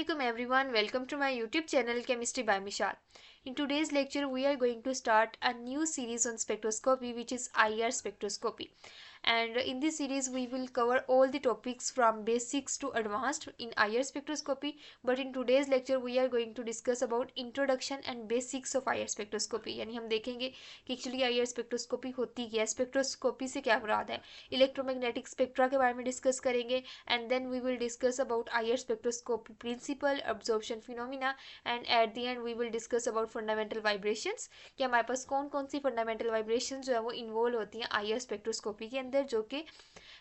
Assalamualaikum everyone, welcome to my YouTube channel Chemistry by Mishal. In today's lecture, we are going to start a new series on spectroscopy, which is IR spectroscopy. And in this series, we will cover all the topics from basics to advanced in IR spectroscopy. But in today's lecture, we are going to discuss about introduction and basics of IR spectroscopy. यानी हम देखेंगे कि actually IR spectroscopy होती क्या है, spectroscopy से क्या मुराद है, इलेक्ट्रोमैग्नेटिक स्पेक्ट्रा के बारे में डिस्कस करेंगे, and then we will discuss about IR spectroscopy principle, absorption phenomena, and at the end we will discuss about fundamental vibrations कि हमारे पास कौन कौन सी फंडामेंटल वाइब्रेशन जो है वो इन्वॉल्व होती हैं IR स्पेक्ट्रोस्कोपी के अंदर, जो कि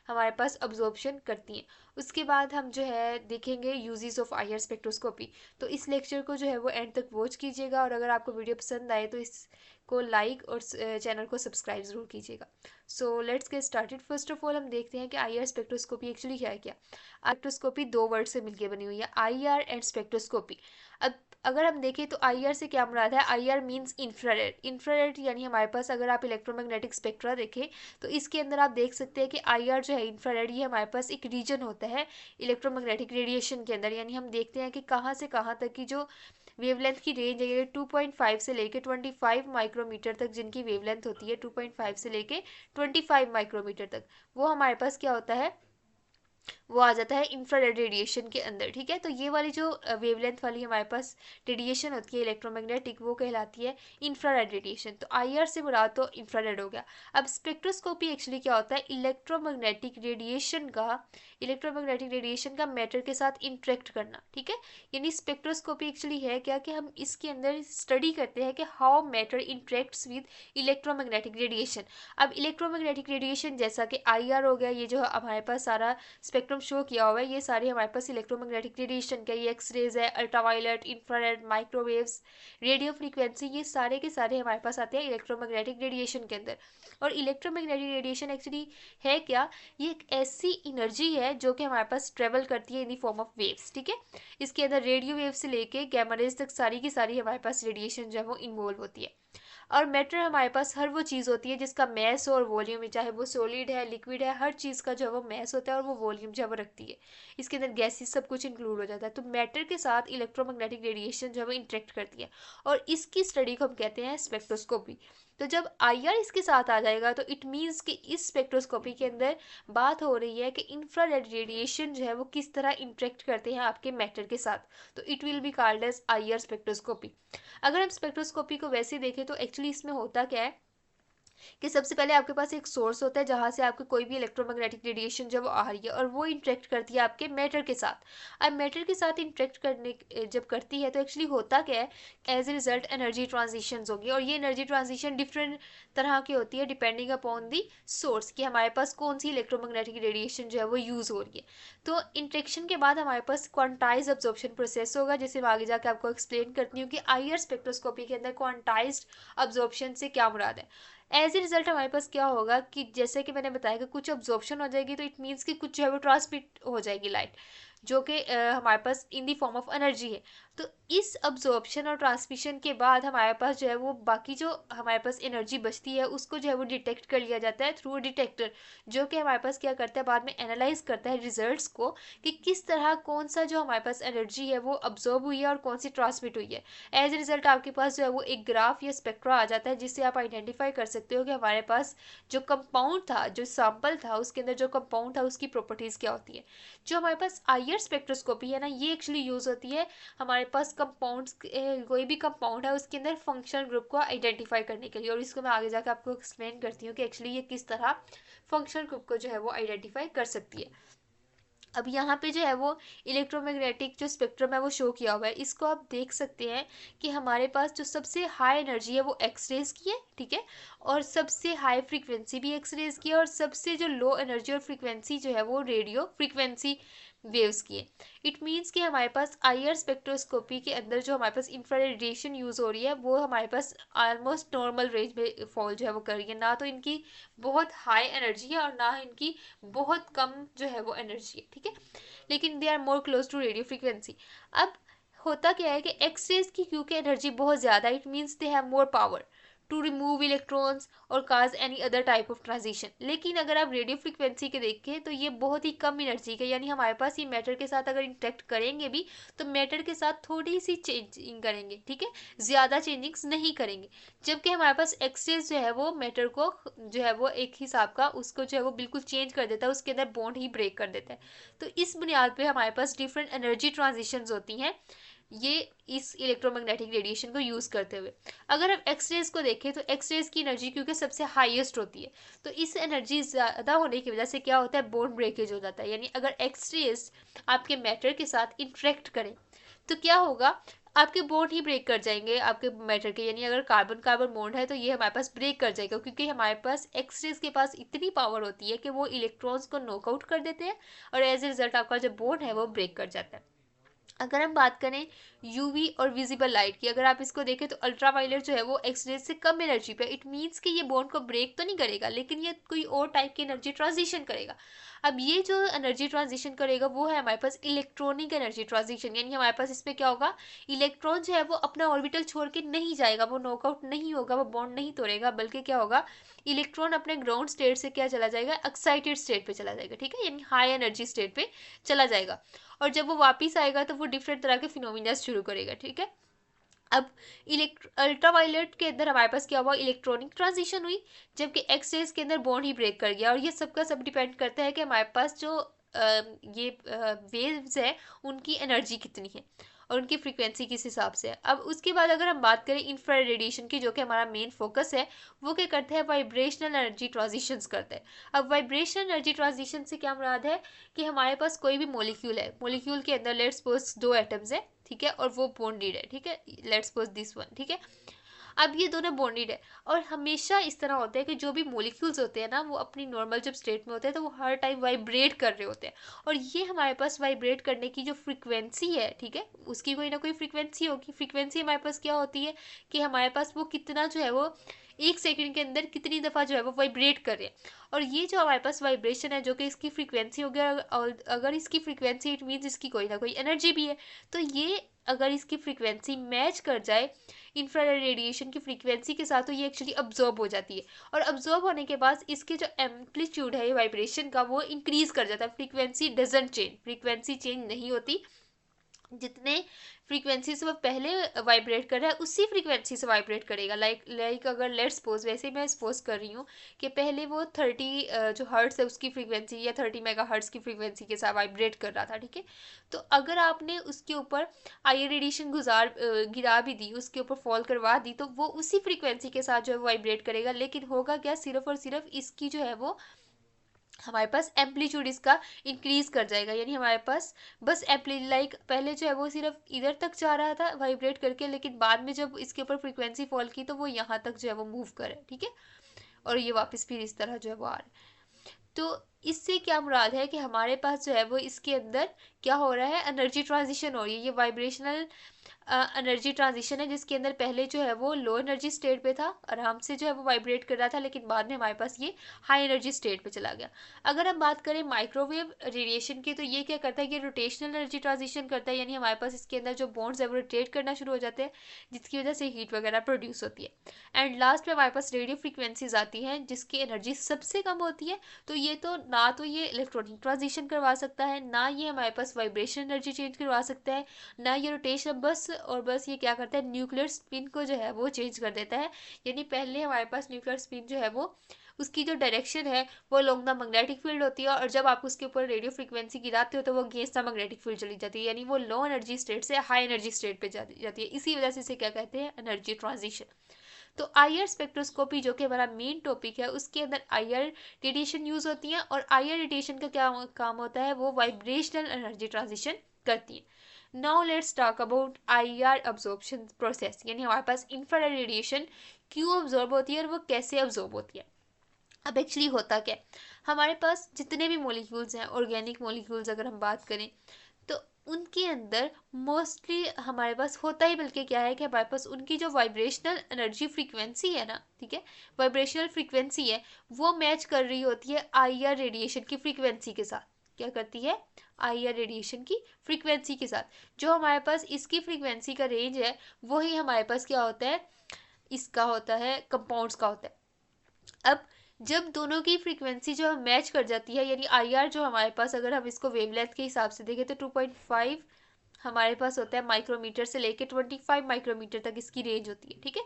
हमारे पास अब्जॉर्प्शन करती हैं। उसके बाद हम जो है देखेंगे यूजेस ऑफ IR स्पेक्ट्रोस्कोपी। तो इस लेक्चर को जो है वो एंड तक वॉच कीजिएगा, और अगर आपको वीडियो पसंद आए तो इसको लाइक और चैनल को सब्सक्राइब ज़रूर कीजिएगा। So let's get started. First of all हम देखते हैं कि IR स्पेक्ट्रोस्कोपी एक्चुअली क्या है। स्पेक्ट्रोस्कोपी दो वर्ड से मिलकर बनी हुई है, IR एंड स्पेक्ट्रोस्कोपी। अब अगर हम देखें तो IR से क्या मुराद है, IR मीन्स इंफ्रारेड। इंफ्रारेड यानी हमारे पास अगर आप इलेक्ट्रोमैग्नेटिक स्पेक्ट्रा देखें तो इसके अंदर आप देख सकते हैं कि IR जो है इंफ्रारेड, ये हमारे पास एक रीजन होता है इलेक्ट्रोमैग्नेटिक रेडिएशन के अंदर। यानी हम देखते हैं कि कहाँ से कहाँ तक की जो वेवलेंथ की रेंज है 2.5 से लेके 25 माइक्रोमीटर तक, जिनकी वेवलेंथ होती है 2.5 से लेके 25 माइक्रोमीटर तक, वो हमारे पास क्या होता है, वो आ जाता है इंफ्रारेड रेडिएशन के अंदर। ठीक है, तो ये वाली जो वेवलेंथ वाली हमारे पास रेडिएशन होती है इलेक्ट्रोमैग्नेटिक, वो कहलाती है इंफ्रारेड रेडिएशन। तो IR से मुराद तो इंफ्रारेड हो गया। अब स्पेक्ट्रोस्कोपी एक्चुअली क्या होता है, इलेक्ट्रोमैग्नेटिक रेडिएशन का मैटर के साथ इंटरेक्ट करना। ठीक है, यानी स्पेक्ट्रोस्कोपी एक्चुअली है क्या कि हम इसके अंदर स्टडी करते हैं कि how matter interacts with electromagnetic radiation. अब इलेक्ट्रोमैग्नेटिक रेडिएशन जैसा कि IR हो गया, ये जो हमारे पास सारा स्पेक्ट्रम शो किया हुआ है, ये सारे हमारे पास इलेक्ट्रोमैग्नेटिक रेडिएशन का, ये एक्सरेज है, ultraviolet, infrared, microwaves, radio frequency, ये सारे के सारे हमारे पास आते हैं इलेक्ट्रोमैग्नेटिक रेडिएशन के अंदर। और इलेक्ट्रोमैग्नेटिक रेडिएशन एक्चुअली है क्या, ये एक ऐसी एनर्जी है जो कि हमारे पास ट्रेवल करती है in the form of waves. ठीक है, इसके अंदर रेडियो वेव से लेके गैमा रेज तक सारी की सारी हमारे पास रेडिएशन जो है वो इन्वॉल्व होती है। और मैटर हमारे पास हर वो चीज़ होती है जिसका मैस और वॉल्यूम, चाहे वो सॉलिड है, लिक्विड है, हर चीज़ का जो है वो मैस होता है और वो वॉल्यूम जो है वो रखती है। इसके अंदर गैसेस सब कुछ इंक्लूड हो जाता है। तो मैटर के साथ इलेक्ट्रोमैग्नेटिक रेडिएशन जो है वो इंटरेक्ट करती है, और इसकी स्टडी को हम कहते हैं स्पेक्ट्रोस्कोपी। तो जब IR इसके साथ आ जाएगा तो इट मीन्स कि इस स्पेक्ट्रोस्कोपी के अंदर बात हो रही है कि इंफ्रारेड रेडिएशन जो है वो किस तरह इंटरेक्ट करते हैं आपके मैटर के साथ। तो it will be called as IR spectroscopy. अगर हम स्पेक्ट्रोस्कोपी को वैसे देखें तो एक्चुअली इसमें होता क्या है कि सबसे पहले आपके पास एक सोर्स होता है जहाँ से आपको कोई भी इलेक्ट्रोमैग्नेटिक रेडिएशन जब आ रही है, और वो इंटरेक्ट करती है आपके मैटर के साथ। अब मैटर के साथ इंटरेक्ट करने जब करती है तो एक्चुअली होता क्या है, as a result energy transition होगी, और ये एनर्जी ट्रांजिशन डिफरेंट तरह की होती है डिपेंडिंग अपॉन दी सोर्स, कि हमारे पास कौन सी इलेक्ट्रोमैग्नेटिक रेडिएशन जो है वो यूज़ हो रही है। तो इंटरेक्शन के बाद हमारे पास क्वांटाइज अब्जॉर्प्शन प्रोसेस होगा, जिसे मैं आगे जाकर आपको एक्सप्लेन करती हूँ कि IR स्पेक्ट्रोस्कोपी के अंदर क्वांटाइज्ड अब्जॉर्प्शन से क्या मुराद है। एज ए रिजल्ट हमारे पास क्या होगा कि जैसे कि मैंने बताया कि कुछ अब्जॉर्प्शन हो जाएगी, तो इट मीन्स कि कुछ जो है वो ट्रांसमिट हो जाएगी लाइट, जो कि हमारे पास इन दी फॉर्म ऑफ एनर्जी है। तो इस अब्जॉर्प्शन और ट्रांसमिशन के बाद हमारे पास जो है वो बाकी जो हमारे पास एनर्जी बचती है उसको जो है वो डिटेक्ट कर लिया जाता है थ्रू डिटेक्टर, जो कि हमारे पास क्या करता है, बाद में एनालाइज करता है रिजल्ट्स को कि किस तरह कौन सा जो हमारे पास एनर्जी है वो अब्जॉर्ब हुई है और कौन सी ट्रांसमिट हुई है। एज ए रिजल्ट आपके पास जो है वो एक ग्राफ या स्पेक्ट्रा आ जाता है, जिससे आप आइडेंटिफाई कर सकते हो कि हमारे पास जो कंपाउंड था, जो सैंपल था, उसके अंदर जो कंपाउंड था उसकी प्रॉपर्टीज क्या होती है। जो हमारे पास IR स्पेक्ट्रोस्कोपी है ना, ये एक्चुअली यूज़ होती है हमारे पास कंपाउंड्स, कोई भी कंपाउंड है उसके अंदर फंक्शनल ग्रुप को आइडेंटिफाई करने के लिए, और इसको मैं आगे जाकर आपको एक्सप्लेन करती हूँ कि एक्चुअली ये किस तरह फंक्शनल ग्रुप को जो है वो आइडेंटिफाई कर सकती है। अब यहाँ पे जो है वो इलेक्ट्रोमैग्नेटिक जो स्पेक्ट्रम है वो शो किया हुआ है, इसको आप देख सकते हैं कि हमारे पास जो सबसे हाई एनर्जी है वो एक्सरेज की है। ठीक है, और सबसे हाई फ्रीक्वेंसी भी एक्सरेज की है, और सबसे जो लो एनर्जी और फ्रीक्वेंसी जो है वो रेडियो फ्रीक्वेंसी वेव्स की है। इट मीन्स कि हमारे पास IR स्पेक्ट्रोस्कोपी के अंदर जो हमारे पास इंफ्रारेड रेडिएशन यूज़ हो रही है वो हमारे पास ऑलमोस्ट नॉर्मल रेंज में फॉल जो है वो कर रही है, ना तो इनकी बहुत हाई एनर्जी है और ना इनकी बहुत कम जो है वो एनर्जी है। ठीक है, लेकिन they are more close to radio frequency. अब होता क्या है कि एक्स रेज की क्योंकि एनर्जी बहुत ज़्यादा, it means they have more power. To remove electrons और cause any other type of transition. लेकिन अगर आप रेडियो फ्रिक्वेंसी के देखें तो ये बहुत ही कम एनर्जी का, यानी हमारे पास ये मैटर के साथ अगर इंटरेक्ट करेंगे भी तो मैटर के साथ थोड़ी सी चेंजिंग करेंगे, ठीक है, ज़्यादा चेंजिंग्स नहीं करेंगे। जबकि हमारे पास एक्सरेज जो है वो मैटर को जो है वो एक हिसाब का उसको जो है वो बिल्कुल चेंज कर देता है, उसके अंदर बॉन्ड ही ब्रेक कर देता है। तो इस बुनियाद पे हमारे पास डिफरेंट एनर्जी ट्रांजिशंस होती हैं ये इस इलेक्ट्रोमैग्नेटिक रेडिएशन को यूज़ करते हुए। अगर हम एक्स रेज को देखें तो एक्स रेज की एनर्जी क्योंकि सबसे हाईएस्ट होती है, तो इस एनर्जी ज़्यादा होने की वजह से क्या होता है, बॉन्ड ब्रेकेज हो जाता है। यानी अगर एक्स रेज आपके मैटर के साथ इंटरेक्ट करें तो क्या होगा, आपके बॉन्ड ही ब्रेक कर जाएंगे आपके मैटर के। यानी अगर कार्बन कार्बन बॉन्ड है तो ये हमारे पास ब्रेक कर जाएगा, क्योंकि हमारे पास एक्स रेज के पास इतनी पावर होती है कि वो इलेक्ट्रॉन्स को नॉकआउट कर देते हैं और एज ए रिजल्ट आपका जो बॉन्ड है वो ब्रेक कर जाता है। अगर हम बात करें यूवी और विजिबल लाइट की, अगर आप इसको देखें तो अल्ट्रावायलेट जो है वो एक्स रेज से कम एनर्जी पे, इट मीन्स कि ये बॉन्ड को ब्रेक तो नहीं करेगा लेकिन ये कोई और टाइप की एनर्जी ट्रांजिशन करेगा। अब ये जो एनर्जी ट्रांजिशन करेगा वो है हमारे पास इलेक्ट्रॉनिक एनर्जी ट्रांजिशन। यानी हमारे पास इसमें क्या होगा, इलेक्ट्रॉन जो है वो अपना ऑर्बिटल छोड़ के नहीं जाएगा, वो नॉकआउट नहीं होगा, वो बॉन्ड नहीं तोड़ेगा, बल्कि क्या होगा, इलेक्ट्रॉन अपने ग्राउंड स्टेट से क्या चला जाएगा, एक्साइटेड स्टेट पे चला जाएगा, ठीक है, यानी हाई एनर्जी स्टेट पे चला जाएगा। और जब वो वापिस आएगा तो वो डिफरेंट तरह के फिनोमिना शुरू करेगा, ठीक है। अब अल्ट्रावायलेट के अंदर हमारे पास क्या हुआ, इलेक्ट्रॉनिक ट्रांजिशन हुई, जबकि एक्स रेज के अंदर बॉन्ड ही ब्रेक कर गया। और ये सबका सब डिपेंड करता है कि हमारे पास जो ये वेव्स है उनकी एनर्जी कितनी है और उनकी फ्रीक्वेंसी किस हिसाब से है। अब उसके बाद अगर हम बात करें इंफ्रारेड रेडिएशन की, जो कि हमारा मेन फोकस है, वो क्या करते हैं, वाइब्रेशनल एनर्जी ट्रांजिशंस करते हैं। अब वाइब्रेशनल एनर्जी ट्रांजिशन से क्या मुराद है कि हमारे पास कोई भी मॉलिक्यूल है, मॉलिक्यूल के अंदर लेट्स सपोज 2 एटम्स है, ठीक है, और वो बॉन्डेड है, ठीक है, लेट्स सपोज दिस वन, ठीक है। अब ये दोनों बॉन्डेड है और हमेशा इस तरह होता है कि जो भी मॉलिक्यूल्स होते हैं ना वो अपनी नॉर्मल जब स्टेट में होते हैं तो वो हर टाइम वाइब्रेट कर रहे होते हैं। और ये हमारे पास वाइब्रेट करने की जो फ्रीक्वेंसी है, ठीक है, उसकी कोई ना कोई फ्रीक्वेंसी होगी। फ्रीक्वेंसी हमारे पास क्या होती है कि हमारे पास वो कितना जो है वो 1 सेकंड के अंदर कितनी दफ़ा जो है वो वाइब्रेट कर रहे हैं। और ये जो हमारे पास वाइब्रेशन है जो कि इसकी फ्रीक्वेंसी हो गया, और अगर इसकी फ्रीक्वेंसी इट मीन्स इसकी कोई ना कोई एनर्जी भी है। तो ये अगर इसकी फ्रीक्वेंसी मैच कर जाए इंफ्रारेड रेडिएशन की फ्रीक्वेंसी के साथ तो ये एक्चुअली अब्जॉर्ब हो जाती है। और अब्जॉर्ब होने के बाद इसके जो एम्पलीट्यूड है वाइब्रेशन का वो इंक्रीज कर जाता है। Frequency doesn't change, frequency change नहीं होती, जितने फ्रीक्वेंसी से वो पहले वाइब्रेट कर रहा है उसी फ्रीक्वेंसी से वाइब्रेट करेगा। लाइक अगर लेट्स सपोज, वैसे मैं सपोज कर रही हूँ कि पहले वो 30 जो हर्ट्स है उसकी फ्रीक्वेंसी या 30 मेगा हर्ट्स की फ्रीक्वेंसी के साथ वाइब्रेट कर रहा था, ठीक है। तो अगर आपने उसके ऊपर आई रेडिएशन गिरा भी दी, उसके ऊपर फॉल करवा दी, तो वो उसी फ्रीक्वेंसी के साथ जो है वाइब्रेट करेगा। लेकिन होगा क्या, सिर्फ और सिर्फ इसकी जो है वो हमारे पास एम्पलीट्यूड इसका इंक्रीज कर जाएगा। यानी हमारे पास बस लाइक पहले जो है वो सिर्फ इधर तक जा रहा था वाइब्रेट करके, लेकिन बाद में जब इसके ऊपर फ्रीक्वेंसी फॉल की तो वो यहाँ तक जो है वो मूव करे, ठीक है, और ये वापस फिर इस तरह जो है वो आ रहा है। तो इससे क्या मुराद है कि हमारे पास जो है वो इसके अंदर क्या हो रहा है, एनर्जी ट्रांजिशन हो रही है। ये वाइब्रेशनल एनर्जी ट्रांजिशन है जिसके अंदर पहले जो है वो लो एनर्जी स्टेट पे था, आराम से जो है वो वाइब्रेट कर रहा था, लेकिन बाद में हमारे पास ये हाई एनर्जी स्टेट पे चला गया। अगर हम बात करें माइक्रोवेव रेडिएशन की, तो ये क्या करता है कि रोटेशनल एनर्जी ट्रांजिशन करता है। यानी हमारे पास इसके अंदर जो बॉन्ड्स है वो रोटेट करना शुरू हो जाते हैं, जिसकी वजह से हीट वगैरह प्रोड्यूस होती है। एंड लास्ट में हमारे पास रेडियो फ्रिक्वेंसीज आती हैं जिसकी एनर्जी सबसे कम होती है। तो ये तो ना तो ये इलेक्ट्रॉनिक ट्रांजिशन करवा सकता है, ना ये हमारे पास वाइब्रेशन एनर्जी चेंज करवा सकता है, ना ये रोटेशन, बस ये क्या करता है, न्यूक्लियर स्पिन को जो है वो चेंज कर देता है। यानी पहले हमारे पास न्यूक्लियर स्पिन जो है वो उसकी जो डायरेक्शन है वो लॉन्ग द मैग्नेटिक फील्ड होती है, और जब आप उसके ऊपर रेडियो फ्रिक्वेंसी गिराते हो तो वो अगेंस्ट द मैग्नेटिक फील्ड चली जाती है। यानी वो लो एनर्जी स्टेट से हाई एनर्जी स्टेट पे जाती है। इसी वजह से इसे क्या कहते हैं, एनर्जी ट्रांजिशन। तो आईआर स्पेक्ट्रोस्कोपी जो कि हमारा मेन टॉपिक है, उसके अंदर आईआर रेडिएशन यूज होती है, और आईआर रेडिएशन का क्या काम होता है, वो वाइब्रेशनल एनर्जी ट्रांजिशन करती है। Now let's talk about IR absorption process. यानी हमारे पास इंफ्रारेड रेडिएशन क्यों अब्जॉर्ब होती है और वो कैसे अब्जॉर्ब होती है। अब एक्चुअली होता क्या है, हमारे पास जितने भी मॉलिक्यूल्स हैं, ऑर्गेनिक मॉलिक्यूल्स अगर हम बात करें तो उनके अंदर मोस्टली हमारे पास होता ही बल्कि क्या है कि हमारे पास उनकी जो वाइब्रेशनल एनर्जी फ्रीक्वेंसी है ना, ठीक है, वाइब्रेशनल फ्रीक्वेंसी है वो मैच कर रही होती है आईआर रेडिएशन की फ्रीक्वेंसी के साथ। क्या करती है, आईआर रेडिएशन की फ्रीक्वेंसी के साथ। जो हमारे पास इसकी फ्रीक्वेंसी का रेंज है वही हमारे पास क्या होता है, इसका होता है, कंपाउंड्स का होता है। अब जब दोनों की फ्रीक्वेंसी जो है मैच कर जाती है, यानी आई आर जो हमारे पास, अगर हम इसको वेवलेंथ के हिसाब से देखें तो 2.5 हमारे पास होता है माइक्रोमीटर से लेके 25 माइक्रोमीटर तक इसकी रेंज होती है, ठीक है,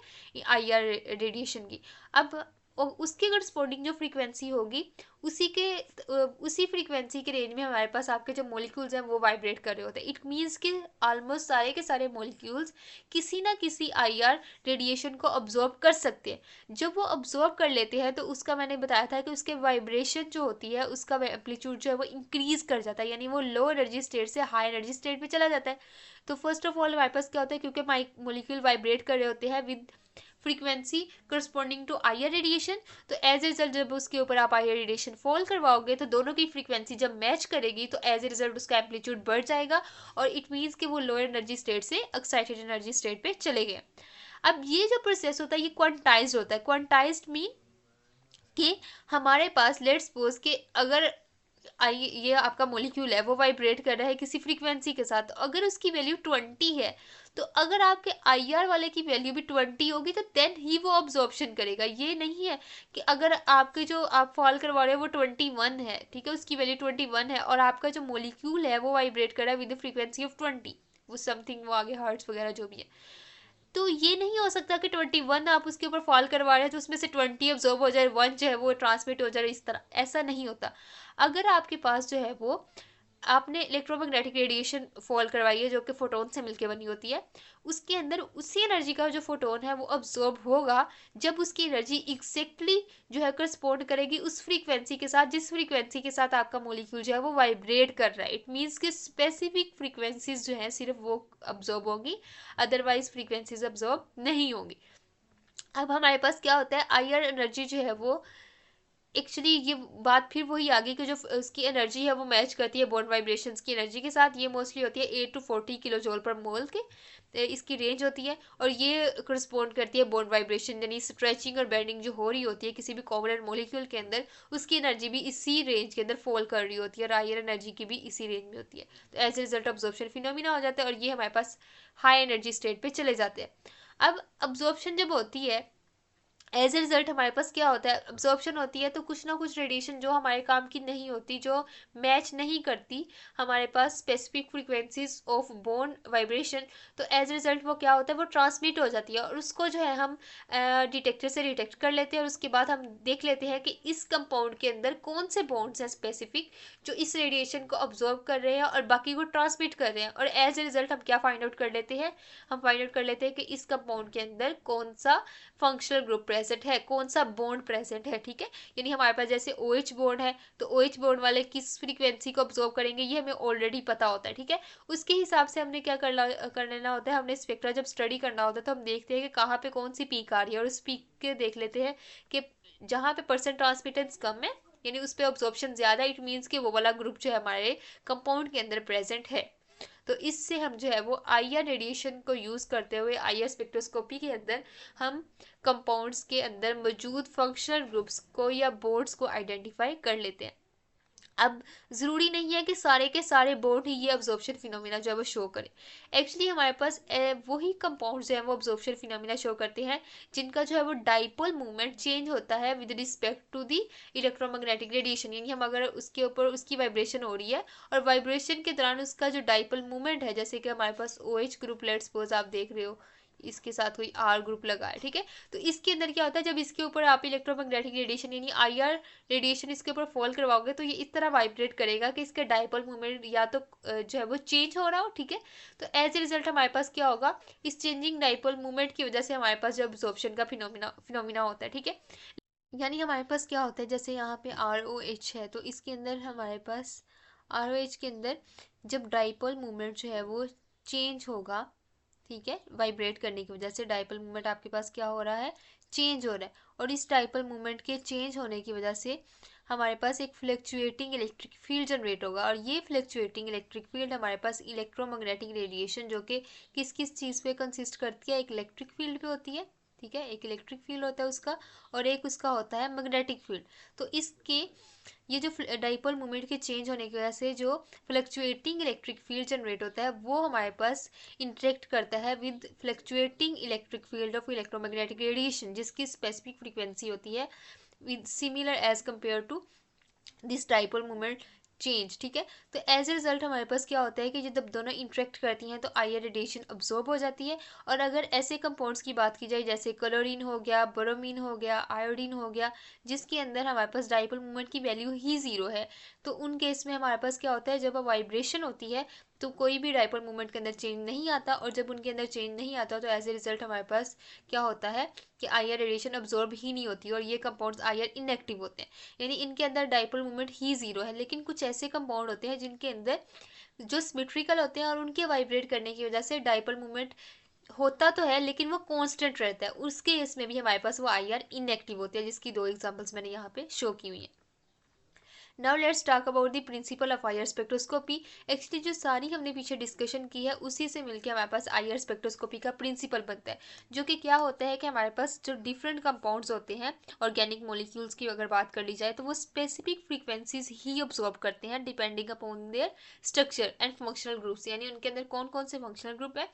आई आर रेडिएशन की। अब उसके करस्पॉन्डिंग जो फ्रीक्वेंसी होगी, उसी के उसी फ्रीक्वेंसी के रेंज में हमारे पास आपके जो मॉलिक्यूल्स हैं वो वाइब्रेट कर रहे होते हैं। इट मीन्स कि ऑलमोस्ट सारे के सारे मॉलिक्यूल्स किसी ना किसी आई आर रेडिएशन को ऑब्जॉर्व कर सकते हैं। जब वो ऑब्जॉर्व कर लेते हैं तो उसका मैंने बताया था कि उसके वाइब्रेशन जो होती है, उसका एम्पलीट्यूड जो है वो इंक्रीज कर जाता है, यानी वो लो एनर्जी स्टेट से हाई एनर्जी स्टेट पे चला जाता है। तो फर्स्ट ऑफ ऑल हमारे पास क्या होता है, क्योंकि मॉलिक्यूल वाइब्रेट कर रहे होते हैं with frequency corresponding to I R radiation, तो एज ए रिजल्ट जब उसके ऊपर आप आई आर रेडिएशन फॉल करवाओगे तो दोनों की फ्रीक्वेंसी जब मैच करेगी तो एज ए रिजल्ट उसका एम्पलीट्यूड बढ़ जाएगा, और इट मीन्स कि वो लोअर एनर्जी स्टेट से एक्साइटेड एनर्जी स्टेट पे चले गए। अब ये जो प्रोसेस होता है ये क्वांटाइज्ड होता है। क्वांटाइज्ड मीन कि हमारे पास लेट्स सपोज कि अगर ये आपका मॉलिक्यूल है वो वाइब्रेट कर रहा है किसी फ्रीक्वेंसी के साथ, अगर उसकी वैल्यू 20 है, तो अगर आपके आई आर वाले की वैल्यू भी 20 होगी तो देन ही वो ऑब्जॉर्प्शन करेगा। ये नहीं है कि अगर आपके जो आप फॉल करवा रहे हो वो 21 है, ठीक है, उसकी वैल्यू 21 है, और आपका जो मॉलिक्यूल है वो वाइब्रेट कर रहा है विद द फ्रीक्वेंसी ऑफ 20, वो समथिंग वो आगे हर्ट्स वगैरह जो भी है, तो ये नहीं हो सकता कि 21 आप उसके ऊपर फॉल करवा रहे हैं तो उसमें से 20 ऑब्जॉर्व हो जाए, 1 जो है वो ट्रांसमिट हो जाए, इस तरह ऐसा नहीं होता। अगर आपके पास जो है वो आपने इलेक्ट्रोमैग्नेटिक रेडिएशन फॉल करवाई है जो कि फोटोन से मिलकर बनी होती है, उसके अंदर उसी एनर्जी का जो फोटोन है वो अब्जॉर्ब होगा जब उसकी एनर्जी एग्जैक्टली जो है करस्पॉन्ड करेगी उस फ्रीक्वेंसी के साथ जिस फ्रीक्वेंसी के साथ आपका मॉलिक्यूल जो है वो वाइब्रेट कर रहा है। इट मीन्स कि स्पेसिफिक फ्रीक्वेंसीज जो है सिर्फ वो अब्जॉर्ब होगी, अदरवाइज फ्रीक्वेंसीज अब्जॉर्ब नहीं होंगी। अब हमारे पास क्या होता है, आई आर एनर्जी जो है वो एक्चुअली ये बात फिर वही आ गई कि जो उसकी एनर्जी है वो मैच करती है बॉन्ड वाइब्रेशंस की एनर्जी के साथ। ये मोस्टली होती है 8 to 40 किलो जॉल पर मोल के, तो इसकी रेंज होती है, और ये करस्पॉन्ड करती है बॉन्ड वाइब्रेशन, यानी स्ट्रेचिंग और बेंडिंग जो हो रही होती है किसी भी कोवलेंट मॉलिक्यूल के अंदर, उसकी एनर्जी भी इसी रेंज के अंदर फॉल कर रही होती है, और आई आर एनर्जी की भी इसी रेंज में होती है। तो as a result absorption phenomena हो जाता है, और ये हमारे पास हाई एनर्जी स्टेट पे चले जाते हैं। अब अब्जॉर्प्शन जब होती है, एज ए रिजल्ट हमारे पास क्या होता है, अब्जॉर्प्शन होती है तो कुछ ना कुछ रेडिएशन जो हमारे काम की नहीं होती, जो मैच नहीं करती हमारे पास specific frequencies of bone vibration, तो एज ए रिजल्ट वो क्या होता है, वो ट्रांसमिट हो जाती है, और उसको जो है हम डिटेक्टर से डिटेक्ट कर लेते हैं, और उसके बाद हम देख लेते हैं कि इस कंपाउंड के अंदर कौन से बॉन्ड्स हैं स्पेसिफिक जो इस रेडिएशन को ऑब्जॉर्व कर रहे हैं और बाकी को ट्रांसमिट कर रहे हैं, और एज ए रिजल्ट हम क्या फाइंड आउट कर लेते हैं, हम फाइंड आउट कर लेते हैं कि इस कंपाउंड के अंदर कौन सा फंक्शनल ग्रुप प्रेजेंट है, कौन सा बॉन्ड प्रेजेंट है, ठीक है। यानी हमारे पास जैसे OH बॉन्ड है तो OH बॉन्ड वाले किस फ्रीक्वेंसी को ऑब्जॉर्व करेंगे ये हमें ऑलरेडी पता होता है, ठीक है। उसके हिसाब से हमने क्या कर लेना होता है, हमने स्पेक्ट्रा जब स्टडी करना होता है तो हम देखते हैं कि कहाँ पे कौन सी पीक आ रही है, और उस पीक के देख लेते हैं कि जहाँ पे परसेंट ट्रांसमिटेंस कम है, यानी उस पर ऑब्जॉर्प्शन ज्यादा, इट मीन्स कि वो वाला ग्रुप जो है हमारे कंपाउंड के अंदर प्रेजेंट है। तो इससे हम जो है वो आई आर रेडिएशन को यूज़ करते हुए आई आर स्पेक्ट्रोस्कोपी के अंदर हम कंपाउंड्स के अंदर मौजूद फंक्शनल ग्रुप्स को या बॉन्ड्स को आइडेंटिफाई कर लेते हैं। अब ज़रूरी नहीं है कि सारे के सारे बॉन्ड ही ये अब्जॉर्प्शन फिनोमिना जो है वो शो करें। एक्चुअली हमारे पास वही कंपाउंड्स जो है वो अब्जॉर्प्शन फिनोमिना शो करते हैं जिनका जो है वो डाइपोल मूवमेंट चेंज होता है with respect to the electromagnetic radiation, यानी हम अगर उसके ऊपर उसकी वाइब्रेशन हो रही है और वाइब्रेशन के दौरान उसका जो डाइपोल मूवमेंट है, जैसे कि हमारे पास OH ग्रुप लेट्स सपोज आप देख रहे हो इसके साथ कोई R ग्रुप लगा है, ठीक है, तो इसके अंदर क्या होता है जब इसके ऊपर आप इलेक्ट्रोमैग्नेटिक रेडिएशन यानी IR रेडिएशन इसके ऊपर फॉल करवाओगे तो ये इस तरह वाइब्रेट करेगा कि इसका डाइपोल मूवमेंट या तो जो है वो चेंज हो रहा हो, ठीक है। तो एज ए रिजल्ट हमारे पास क्या होगा, इस चेंजिंग डाइपोल मूवमेंट की वजह से हमारे पास जो अब्जॉर्प्शन का फिनोमिना होता है, ठीक है। यानी हमारे पास क्या होता है, जैसे यहाँ पे ROH है तो इसके अंदर हमारे पास ROH के अंदर जब डाइपोल मूवमेंट जो है वो चेंज होगा, ठीक है, वाइब्रेट करने की वजह से डाइपोल मूवमेंट आपके पास क्या हो रहा है, चेंज हो रहा है, और इस डाइपोल मूवमेंट के चेंज होने की वजह से हमारे पास एक फ्लक्चुएटिंग इलेक्ट्रिक फील्ड जनरेट होगा, और ये फ्लक्चुएटिंग इलेक्ट्रिक फील्ड हमारे पास इलेक्ट्रोमैग्नेटिक रेडिएशन जो कि किस किस चीज़ पे कंसिस्ट करती है, एक इलेक्ट्रिक फील्ड पे होती है, ठीक है, एक इलेक्ट्रिक फील्ड होता है उसका और एक उसका होता है मैग्नेटिक फील्ड। तो इसके ये जो डाइपोल मोमेंट के चेंज होने की वजह से जो फ्लक्चुएटिंग इलेक्ट्रिक फील्ड जनरेट होता है वो हमारे पास इंटरेक्ट करता है with fluctuating electric field of electromagnetic radiation, जिसकी स्पेसिफिक फ्रीक्वेंसी होती है with similar as compare to this dipole moment change. ठीक है, तो एज ए रिजल्ट हमारे पास क्या होता है कि जब दोनों इंटरेक्ट करती हैं तो आईआर रेडिएशन अब्जॉर्ब हो जाती है। और अगर ऐसे कंपाउंड्स की बात की जाए जैसे क्लोरीन हो गया, ब्रोमीन हो गया, आयोडीन हो गया, जिसके अंदर हमारे पास डाइपोल मोमेंट की वैल्यू ही ज़ीरो है, तो उन केस में हमारे पास क्या होता है, जब वाइब्रेशन होती है तो कोई भी डाइपोल मोमेंट के अंदर चेंज नहीं आता, और जब उनके अंदर चेंज नहीं आता तो एज ए रिजल्ट हमारे पास क्या होता है कि आईआर रेडिएशन अब्जॉर्ब ही नहीं होती और ये कंपाउंड्स आईआर इनएक्टिव होते हैं, यानी इनके अंदर डाइपोल मोमेंट ही ज़ीरो है। लेकिन कुछ ऐसे कंपाउंड होते हैं जिनके अंदर जो सिमेट्रिकल होते हैं और उनके वाइब्रेट करने की वजह से डाइपोल मोमेंट होता तो है लेकिन वो कांस्टेंट रहता है, उसके केस में भी हमारे पास वो आईआर इनएक्टिव होती है, जिसकी दो एग्जांपल्स मैंने यहाँ पे शो की हुई हैं। Now let's talk about the principle of IR spectroscopy. Actually जो सारी हमने पीछे डिस्कशन की है उसी से मिलकर हमारे पास आईआर स्पेक्ट्रोस्कोपी का प्रिंसिपल बनता है, जो कि क्या होता है कि हमारे पास जो डिफरेंट कंपाउंड्स होते हैं ऑर्गेनिक मॉलिक्यूल्स की अगर बात कर ली जाए तो वो स्पेसिफिक फ्रीक्वेंसीज ही ऑब्जॉर्व करते हैं depending upon their structure and functional groups, यानी उनके अंदर कौन कौन से फंक्शनल ग्रुप है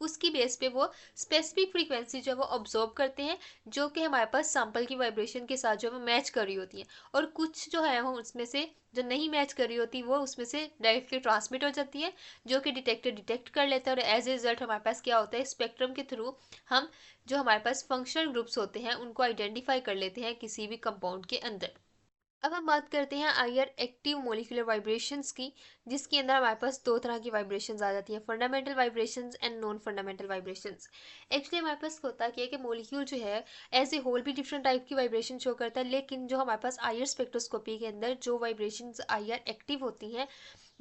उसकी बेस पे वो स्पेसिफिक फ्रीक्वेंसी जो है वो ऑब्जॉर्व करते हैं, जो कि हमारे पास सैंपल की वाइब्रेशन के साथ जो है वो मैच कर रही होती है। और कुछ जो है वो उसमें से जो नहीं मैच कर रही होती वो उसमें से डायरेक्टली ट्रांसमिट हो जाती है, जो कि डिटेक्टर डिटेक्ट कर लेता है, और एज ए रिजल्ट हमारे पास क्या होता है, स्पेक्ट्रम के थ्रू हम जो हमारे पास फंक्शनल ग्रुप्स होते हैं उनको आइडेंटिफाई कर लेते हैं किसी भी कंपाउंड के अंदर। अब हम बात करते हैं आईआर एक्टिव मोलिकुलर वाइब्रेशंस की, जिसके अंदर हमारे पास दो तरह की वाइब्रेशंस आ जाती हैं, fundamental vibrations and non fundamental vibrations. Actually हमारे पास होता क्या है कि मोलिक्यूल जो है एज ए होल भी डिफरेंट टाइप की वाइब्रेशन शो करता है, लेकिन जो हमारे पास आईआर स्पेक्ट्रोस्कोपी के अंदर जो वाइब्रेशंस आईआर एक्टिव होती हैं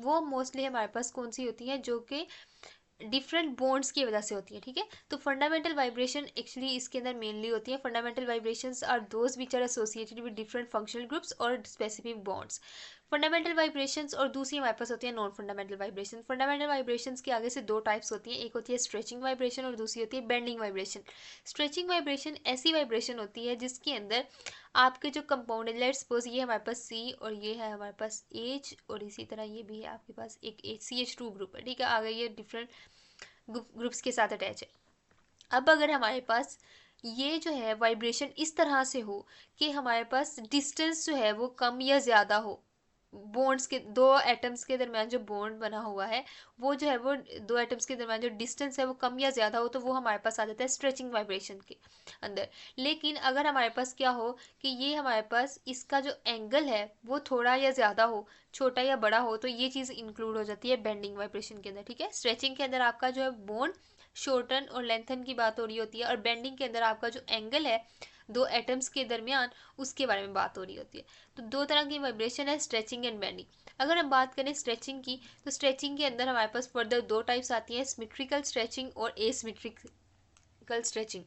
वो मोस्टली हमारे पास कौन सी होती हैं, जो कि डिफरेंट बॉन्ड्स की वजह से होती है। ठीक है, तो फंडामेंटल वाइब्रेशन एक्चुअली इसके अंदर मेनली होती है, fundamental vibrations are those which are associated with different functional groups और स्पेसिफिक बॉन्ड्स। फंडामेंटल वाइब्रेशंस और दूसरी हमारे पास होती है non fundamental vibration. Fundamental vibrations के आगे से दो टाइप्स होती हैं, एक होती है स्ट्रेचिंग वाइब्रेशन और दूसरी होती है बेंडिंग वाइब्रेशन। स्ट्रेचिंग वाइब्रेशन ऐसी वाइब्रेशन होती है जिसके अंदर आपके जो कंपाउंड है, लेट्स सपोज ये हमारे पास सी और ये है हमारे पास एच, और इसी तरह ये भी है आपके पास एक CH2 ग्रुप है। ठीक है, आगे ये डिफरेंट ग्रुप्स के साथ अटैच है। अब अगर हमारे पास ये जो है वाइब्रेशन इस तरह से हो कि हमारे पास डिस्टेंस जो है वो कम या ज़्यादा हो, बॉन्ड्स के दो एटम्स के दरमियान जो बॉन्ड बना हुआ है वो जो है वो दो एटम्स के दरमियान जो डिस्टेंस है वो कम या ज़्यादा हो, तो वो हमारे पास आ जाता है स्ट्रेचिंग वाइब्रेशन के अंदर। लेकिन अगर हमारे पास क्या हो कि ये हमारे पास इसका जो एंगल है वो थोड़ा या ज़्यादा हो, छोटा या बड़ा हो, तो ये चीज़ इंक्लूड हो जाती है बेंडिंग वाइब्रेशन के अंदर। ठीक है, स्ट्रेचिंग के अंदर आपका जो है बॉन्ड शॉर्टन और लेंथन की बात हो रही होती है, और बेंडिंग के अंदर आपका जो एंगल है दो एटम्स के दरमियान उसके बारे में बात हो रही होती है। तो दो तरह की वाइब्रेशन है, स्ट्रेचिंग एंड बेंडिंग। अगर हम बात करें स्ट्रेचिंग की, तो स्ट्रेचिंग के अंदर हमारे पास फर्दर दो टाइप्स आती हैं, सिमेट्रिकल स्ट्रेचिंग और एसिमेट्रिकल स्ट्रेचिंग।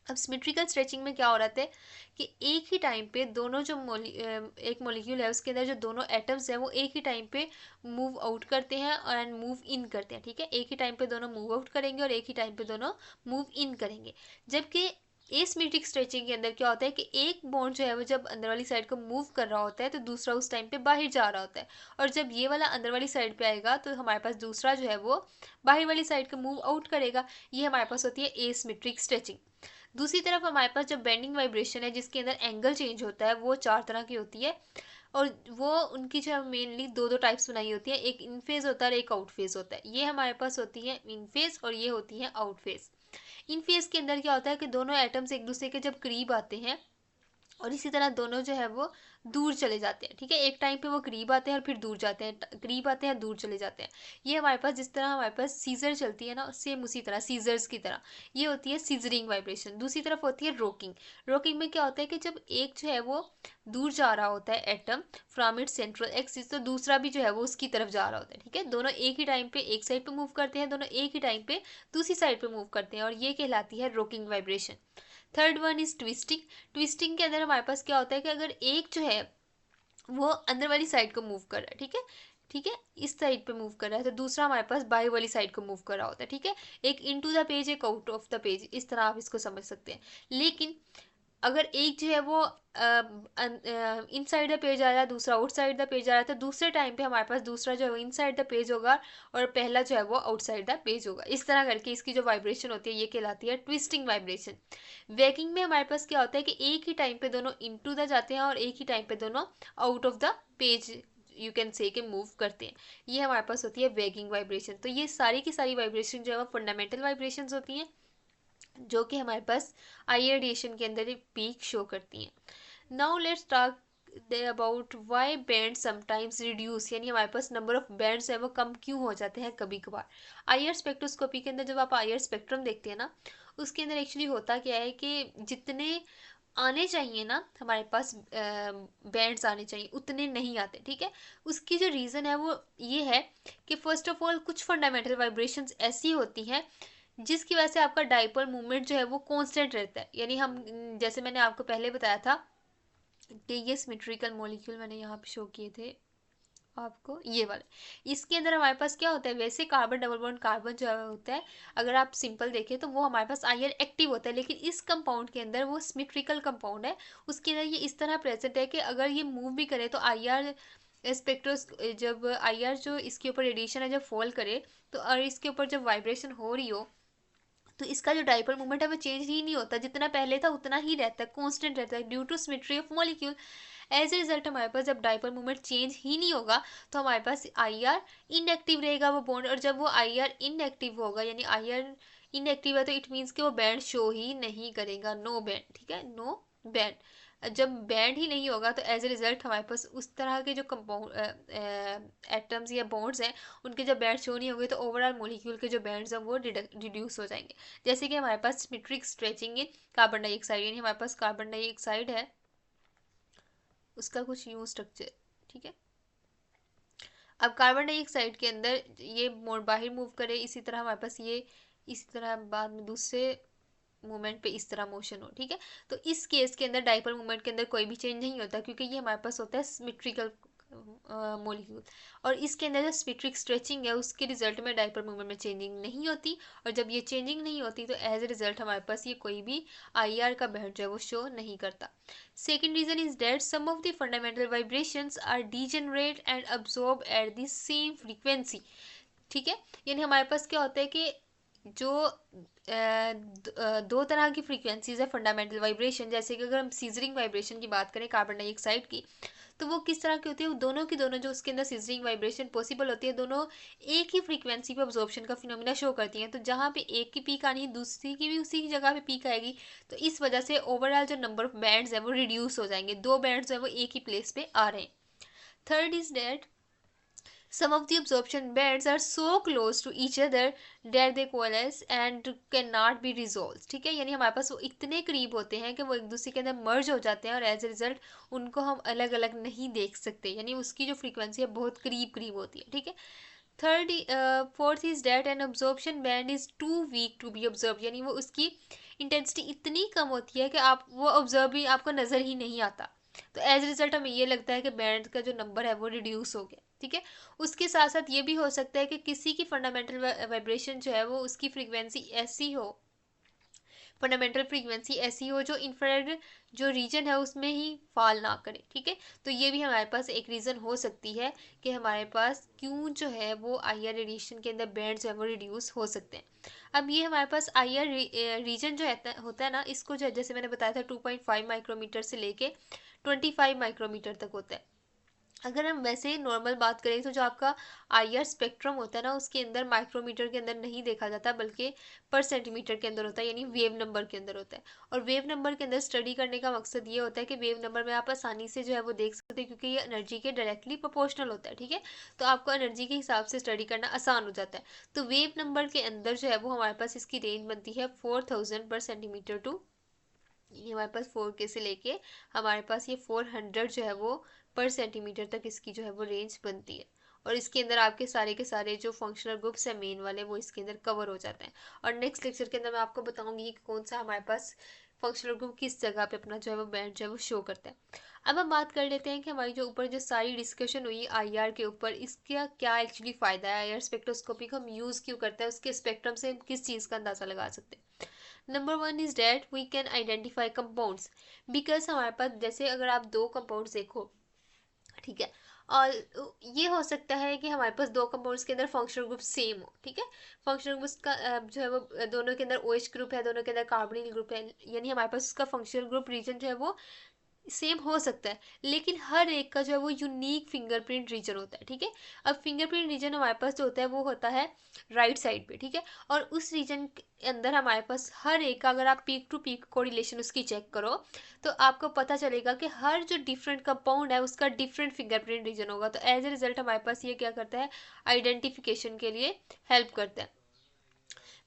अब सिमेट्रिकल स्ट्रेचिंग में क्या हो रहा है कि एक ही टाइम पे दोनों जो एक मॉलिक्यूल है उसके अंदर जो दोनों एटम्स हैं वो एक ही टाइम पे मूव आउट करते हैं और मूव इन करते हैं। ठीक है, एक ही टाइम पे दोनों मूव आउट करेंगे और एक ही टाइम पे दोनों मूव इन करेंगे। जबकि एसिमेट्रिक स्ट्रेचिंग के अंदर क्या होता है कि एक बॉन्ड जो है वो जब अंदर वाली साइड को मूव कर रहा होता है तो दूसरा उस टाइम पे बाहर जा रहा होता है, और जब ये वाला अंदर वाली साइड पे आएगा तो हमारे पास दूसरा जो है वो बाहर वाली साइड को मूव आउट करेगा। ये हमारे पास होती है एसिमेट्रिक स्ट्रेचिंग। दूसरी तरफ हमारे पास जो बेंडिंग वाइब्रेशन है जिसके अंदर एंगल चेंज होता है वो चार तरह की होती है, और वो उनकी जो है मेनली दो दो टाइप्स बनाई होती है, एक इन फेज होता है और एक आउट फेज होता है। ये हमारे पास होती है इन फेज और ये होती है आउट फेज। इन फेज के अंदर क्या होता है कि दोनों एटम्स एक दूसरे के जब करीब आते हैं और इसी तरह दोनों जो है वो दूर चले जाते हैं। ठीक है, एक टाइम पे वो करीब आते हैं और फिर दूर जाते हैं, करीब आते हैं दूर चले जाते हैं। ये हमारे पास जिस तरह हमारे पास सीजर चलती है ना, सेम उसी तरह सीजर्स की तरह ये होती है सीजरिंग वाइब्रेशन। दूसरी तरफ होती है रोकिंग। रोकिंग में क्या होता है कि जब एक जो है वो दूर जा रहा होता है atom from its central axis, तो दूसरा भी जो है वो उसकी तरफ जा रहा होता है। ठीक है, दोनों एक ही टाइम पे एक साइड पे मूव करते हैं, दोनों एक ही टाइम पे दूसरी साइड पे मूव करते हैं, और ये कहलाती है rocking vibration. Third one is twisting. Twisting के अंदर हमारे पास क्या होता है कि अगर एक जो है वो अंदर वाली साइड को मूव कर रहा है, ठीक है, ठीक है, इस साइड पे मूव कर रहा है, तो दूसरा हमारे पास बाई वाली साइड को मूव कर रहा होता है। ठीक है, एक इनटू द पेज, एक आउट ऑफ द पेज, इस तरह आप इसको समझ सकते हैं। लेकिन अगर एक जो है वो इनसाइड द पेज आ रहा है, दूसरा आउटसाइड द पेज आ रहा है, तो दूसरे टाइम पे हमारे पास दूसरा जो है वो इनसाइड द पेज होगा और पहला जो है वो आउटसाइड द पेज होगा। इस तरह करके इसकी जो वाइब्रेशन होती है ये कहलाती है ट्विस्टिंग वाइब्रेशन। वैकिंग में हमारे पास क्या होता है कि एक ही टाइम पे दोनों इनटू द जाते हैं और एक ही टाइम पे दोनों out of the page you can say के मूव करते हैं। ये हमारे पास होती है वैकिंग वाइब्रेशन। तो ये सारी की सारी वाइब्रेशन जो है वो फंडामेंटल वाइब्रेशंस होती हैं, जो कि हमारे पास आई रेडिएशन के अंदर एक पीक शो करती हैं। Now let's talk about why band sometimes reduce, यानी हमारे पास नंबर ऑफ बैंड्स है वो कम क्यों हो जाते हैं कभी कभार। आई स्पेक्ट्रोस्कोपी के अंदर जब आप आई स्पेक्ट्रम देखते हैं ना, उसके अंदर एक्चुअली होता क्या है कि जितने आने चाहिए ना हमारे पास बैंड्स आने चाहिए उतने नहीं आते। ठीक है, उसकी जो रीज़न है वो ये है कि फर्स्ट ऑफ ऑल कुछ फंडामेंटल वाइब्रेशंस ऐसी होती हैं जिसकी वजह से आपका डाइपोल मूवमेंट जो है वो कांस्टेंट रहता है। यानी हम जैसे मैंने आपको पहले बताया था कि ये सिमेट्रिकल मॉलिक्यूल मैंने यहाँ पे शो किए थे आपको, ये वाले, इसके अंदर हमारे पास क्या होता है, वैसे कार्बन डबल बॉन्ड कार्बन जो होता है अगर आप सिंपल देखें तो वो हमारे पास आईआर एक्टिव होता है, लेकिन इस कंपाउंड के अंदर वो सिमेट्रिकल कंपाउंड है, उसके अंदर ये इस तरह प्रेजेंट है कि अगर ये मूव भी करे तो आईआर स्पेक्ट्रोस, जब आईआर जो इसके ऊपर रेडिएशन है जब फॉल करे तो और इसके ऊपर जब वाइब्रेशन हो रही हो तो इसका जो डाइपोल मूवमेंट है वो चेंज ही नहीं होता, जितना पहले था उतना ही रहता है, कांस्टेंट रहता है due to symmetry of molecule. As a result हमारे पास जब डाइपोल मूवमेंट चेंज ही नहीं होगा तो हमारे पास आई आर इनएक्टिव रहेगा वो बॉन्ड, और जब वो आई आर इनएक्टिव होगा यानी आई आर इनएक्टिव है तो इट मीन्स कि वो बैंड शो ही नहीं करेगा, नो बैंड। ठीक है, नो बैंड। जब बैंड ही नहीं होगा तो एज ए रिजल्ट हमारे पास उस तरह के जो कंपाउंड एटम्स या बॉन्ड्स हैं उनके जब बैंड शो नहीं होंगे तो ओवरऑल मॉलिक्यूल के जो बैंड्स हैं वो रिड्यूस हो जाएंगे। जैसे कि हमारे पास सिमेट्रिक स्ट्रेचिंग है कार्बन डाइऑक्साइड, यानी हमारे पास कार्बन डाइऑक्साइड है, उसका कुछ यूं स्ट्रक्चर। ठीक है, अब कार्बन डाइऑक्साइड के अंदर ये बाहर मूव करे, इसी तरह हमारे पास ये इसी तरह बाद में दूसरे मूवमेंट पे इस तरह मोशन हो। ठीक है, तो इस केस के अंदर डाइपोल मूवमेंट के अंदर कोई भी चेंज नहीं होता क्योंकि ये हमारे पास होता है सिमेट्रिकल मॉलिक्यूल, और इसके अंदर जो सिमेट्रिक स्ट्रेचिंग है उसके रिजल्ट में डाइपोल मूवमेंट में चेंजिंग नहीं होती, और जब ये चेंजिंग नहीं होती तो एज ए रिजल्ट हमारे पास ये कोई भी आईआर का बैंड जो है वो शो नहीं करता। Second reason is that some of the fundamental vibrations are degenerate and absorb at the same frequency. ठीक है, यानी हमारे पास क्या होता है कि जो दो तरह की फ्रीक्वेंसीज है फंडामेंटल वाइब्रेशन, जैसे कि अगर हम सीजरिंग वाइब्रेशन की बात करें कार्बन डाइऑक्साइड की, तो वो किस तरह की होती है, दोनों की दोनों जो उसके अंदर सीजरिंग वाइब्रेशन पॉसिबल होती है दोनों एक ही फ्रीक्वेंसी पे अब्जॉर्प्शन का फिनोमिना शो करती हैं, तो जहाँ पे एक की पीक आनी है दूसरी की भी उसी की जगह पे पीक आएगी, तो इस वजह से ओवरऑल जो नंबर ऑफ बैंड्स है वो रिड्यूस हो जाएंगे, दो बैंड्स है वो एक ही प्लेस पे आ रहे हैं। Third is that some of the absorption bands are so close to each other that they coalesce and cannot be resolved। ठीक है, यानी हमारे पास वो इतने करीब होते हैं कि वो एक दूसरे के अंदर मर्ज हो जाते हैं और एज ए रिजल्ट उनको हम अलग अलग नहीं देख सकते, यानी उसकी जो फ्रीक्वेंसी है बहुत करीब करीब होती है। ठीक है, third fourth is that an absorption band is too weak to be observe, यानी वो उसकी इंटेंसिटी इतनी कम होती है कि आप वो ऑब्जर्व भी आपको नज़र ही नहीं आता, तो एज रिजल्ट हमें ये लगता है कि बैंड का जो नंबर है वो रिड्यूस हो गया। ठीक है, उसके साथ साथ ये भी हो सकता है कि किसी की फंडामेंटल वाइब्रेशन जो है वो उसकी फ्रीक्वेंसी ऐसी हो, फंडामेंटल फ्रीक्वेंसी ऐसी हो जो इंफ्रारेड जो रीजन है उसमें ही फॉल ना करे। ठीक है, तो ये भी हमारे पास एक रीज़न हो सकती है कि हमारे पास क्यों जो है वो आईआर रेडिएशन के अंदर बैंड जो है वो रिड्यूस हो सकते हैं। अब ये हमारे पास आईआर रीजन जो होता है ना, इसको जो जैसे मैंने बताया था 2.5 माइक्रोमीटर से लेके 25 माइक्रोमीटर तक होता है। अगर हम वैसे नॉर्मल बात करें तो जो आपका आईआर स्पेक्ट्रम होता है ना उसके अंदर माइक्रोमीटर के अंदर नहीं देखा जाता बल्कि पर सेंटीमीटर के अंदर होता है, यानी वेव नंबर के अंदर होता है। और वेव नंबर के अंदर स्टडी करने का मकसद ये होता है कि वेव नंबर में आप आसानी से जो है वो देख सकते हैं क्योंकि ये एनर्जी के डायरेक्टली प्रोपोर्शनल होता है। ठीक है, तो आपको एनर्जी के हिसाब से स्टडी करना आसान हो जाता है। तो वेव नंबर के अंदर जो है वो हमारे पास इसकी रेंज बनती है 4000 पर सेंटीमीटर टू, ये हमारे पास 4K से लेके हमारे पास ये 400 जो है वो पर सेंटीमीटर तक इसकी जो है वो रेंज बनती है, और इसके अंदर आपके सारे के सारे जो फंक्शनल ग्रुप्स हैं मेन वाले वो इसके अंदर कवर हो जाते हैं। और नेक्स्ट लेक्चर के अंदर मैं आपको बताऊंगी कि कौन सा हमारे पास फंक्शनल ग्रुप किस जगह पे अपना जो है वो बैंड जो है वो शो करता है। अब हम बात कर लेते हैं कि हमारी जो ऊपर जो सारी डिस्कशन हुई आईआर के ऊपर, इसका क्या एक्चुअली फ़ायदा है, आईआर स्पेक्ट्रोस्कोपी को हम यूज़ क्यों करते हैं, उसके स्पेक्ट्रम से हम किस चीज़ का अंदाज़ा लगा सकते हैं। Number one is that we can identify compounds, because हमारे पास जैसे अगर आप दो कंपाउंड्स देखो, ठीक है, और ये हो सकता है कि हमारे पास दो कंपाउंड्स के अंदर फंक्शनल ग्रुप सेम हो, ठीक है, फंक्शनल ग्रुप्स का जो है वो दोनों के अंदर OH ग्रुप है, दोनों के अंदर कार्बोनिल ग्रुप है, यानी हमारे पास उसका फंक्शनल ग्रुप रीजन जो है वो सेम हो सकता है, लेकिन हर एक का जो है वो यूनिक फिंगरप्रिंट रीजन होता है, ठीक है। अब फिंगरप्रिंट रीजन हमारे पास जो होता है वो होता है राइट साइड पे, ठीक है, और उस रीजन के अंदर हमारे पास हर एक का अगर आप पीक टू पीक कोरिलेशन उसकी चेक करो तो आपको पता चलेगा कि हर जो डिफरेंट कंपाउंड है उसका डिफरेंट फिंगरप्रिंट रीजन होगा। तो एज ए रिजल्ट हमारे पास ये क्या करता है, आइडेंटिफिकेशन के लिए हेल्प करता है।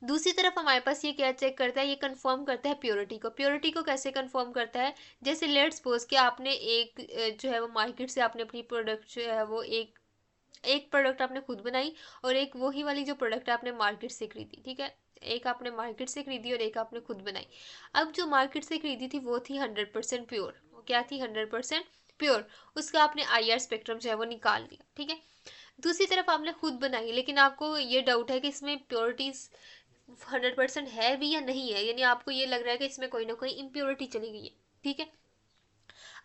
दूसरी तरफ हमारे पास ये क्या चेक करता है, ये कंफर्म करता है प्योरिटी को। प्योरिटी को कैसे कंफर्म करता है, जैसे लेट्स सपोज कि आपने एक जो है वो मार्केट से आपने अपनी प्रोडक्ट जो है वो एक प्रोडक्ट आपने खुद बनाई और एक वही वाली जो प्रोडक्ट आपने मार्केट से खरीदी, ठीक है, एक आपने मार्केट से खरीदी और एक आपने खुद बनाई। अब जो मार्केट से खरीदी थी वो थी 100% प्योर, वो क्या थी, 100% प्योर, उसका आपने आईआर स्पेक्ट्रम जो है वो निकाल लिया, ठीक है। दूसरी तरफ आपने खुद बनाई लेकिन आपको ये डाउट है कि इसमें प्योरिटीज 100% है भी या नहीं है, यानी आपको ये लग रहा है कि इसमें कोई ना कोई इम्प्योरिटी चली गई है, ठीक है।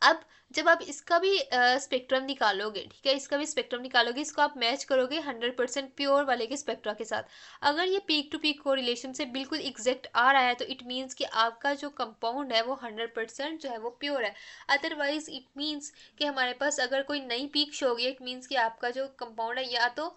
अब जब आप इसका भी स्पेक्ट्रम निकालोगे, ठीक है, इसका भी स्पेक्ट्रम निकालोगे, इसको आप मैच करोगे 100% प्योर वाले के स्पेक्ट्रा के साथ, अगर ये पीक टू पीक कोरिलेशन से बिल्कुल एग्जैक्ट आ रहा है तो इट मीन्स कि आपका जो कंपाउंड है वो 100% जो है वो प्योर है। अदरवाइज इट मीन्स कि हमारे पास अगर कोई नई पीक शो होगी, इट मीन्स कि आपका जो कंपाउंड है या तो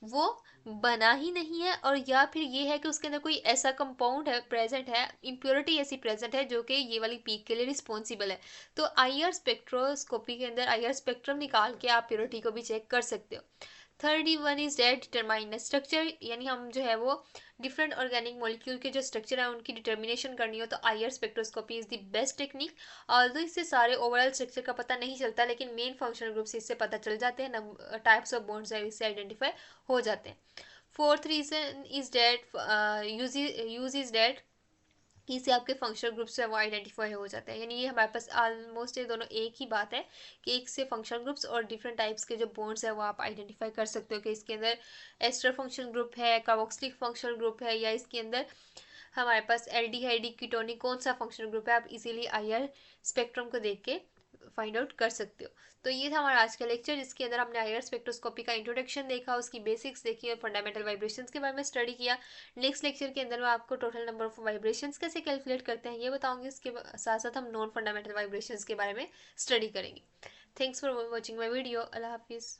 वो बना ही नहीं है और या फिर ये है कि उसके अंदर कोई ऐसा कंपाउंड है प्रेजेंट है, इम्प्योरिटी ऐसी प्रेजेंट है जो कि ये वाली पीक के लिए रिस्पॉन्सिबल है। तो आईआर स्पेक्ट्रोस्कोपी के अंदर आईआर स्पेक्ट्रम निकाल के आप प्योरिटी को भी चेक कर सकते हो। Third one is that determine structure, यानी हम जो है वो डिफरेंट ऑर्गेनिक मॉलिक्यूल के जो स्ट्रक्चर है उनकी डिटर्मिनेशन करनी हो तो IR spectroscopy is the best technique. Although इससे सारे ओवरऑल स्ट्रक्चर का पता नहीं चलता लेकिन मेन फंक्शनल ग्रुप से इससे पता चल जाते हैं, टाइप्स ऑफ बॉन्ड्स है इससे आइडेंटिफाई हो जाते हैं। Fourth reason is that use is that, इससे आपके फंक्शनल ग्रुप्स है वो आइडेंटिफाई हो जाते हैं, यानी ये हमारे पास ऑलमोस्ट ये दोनों एक ही बात है कि एक से फंक्शनल ग्रुप्स और डिफरेंट टाइप्स के जो बॉन्ड्स है वो आप आइडेंटिफाई कर सकते हो कि इसके अंदर एस्टर फंक्शनल ग्रुप है, कार्बोक्सिलिक फंक्शनल ग्रुप है, या इसके अंदर हमारे पास एल्डिहाइड कीटोनिक कौन सा फंक्शनल ग्रुप है, आप इजीली आईआर स्पेक्ट्रम को देख के फाइंड आउट कर सकते हो। तो ये था हमारा आज का लेक्चर जिसके अंदर हमने आईआर स्पेक्ट्रोस्कोपी का इंट्रोडक्शन देखा, उसकी बेसिक्स देखी और फंडामेंटल वाइब्रेशंस के बारे में स्टडी किया। नेक्स्ट लेक्चर के अंदर मैं आपको टोटल नंबर ऑफ वाइब्रेशंस कैसे कैलकुलेट करते हैं ये बताऊंगी, उसके साथ साथ हम नॉन फंडामेंटल वाइब्रेशंस के बारे में स्टडी करेंगे। Thanks for watching my video. अल्लाह हाफिज़।